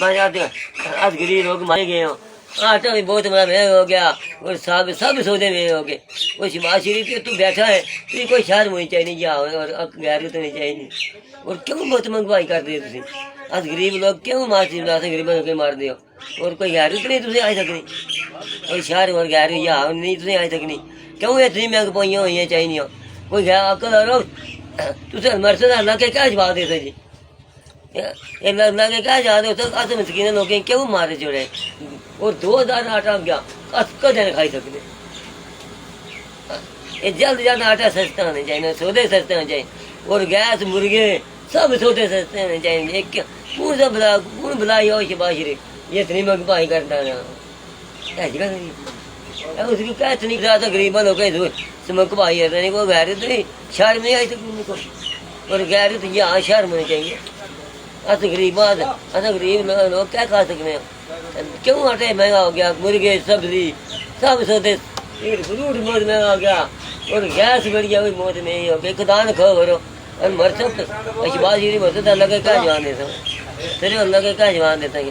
मैं आज गरीब लोग मारे गए हो। आटा भी बहुत बड़ा महंगा हो गया और सब सब सौदे महंगे हो गए। कोई शिमाज शरीफ तू बैठा है तो कोई शहर होनी चाहिए जा और गैर तो नहीं चाहिए। और क्यों बहुत महंगाई कर दी तुम? आज गरीब लोग क्यों मारती गरीबों को मार दियो और कोई गैर नहीं तुझे आई सकनी कोई शहर और गैर या नहीं तुझे आई सकनी क्यों इतनी महंगाई हुई चाहिए कोई अकल और तुझे मरसद अल्लाह के क्या जवाब दे जी अल्लाह के क्या जवाब दे अस मस्कीन लोग क्यों मारे जोड़े और 2000 आटा गया कदे खाई सकते ये जल्द आटा सस्ता होना चाहिए सौदे सस्ते होने चाहिए और गैस मुर्गे सब सौदे सस्ते होने चाहिए कौन सा बुला कौन बुलाई हो शबाशरी ये इतनी महंगाई करता है उसकी क्या इतनी खरा था गरीबा लोग समक भाई है को गैर तो नहीं शहर में आई सकती और गैर तो यहाँ शहर में होनी चाहिए अस गरीब अस गरीब लोग क्या खा सकते हैं क्यों आटे महंगा हो गया मुर्गे सब्जी सब सौदे फ्रूट बहुत महंगा हो गया और गैस बढ़ गया मौत नहीं हो गई खुदा न खो करो और मर सकते अशबाज मरते अल्लाह के क्या जवान देता हूँ तेरे अल्लाह के क्या जवान देता है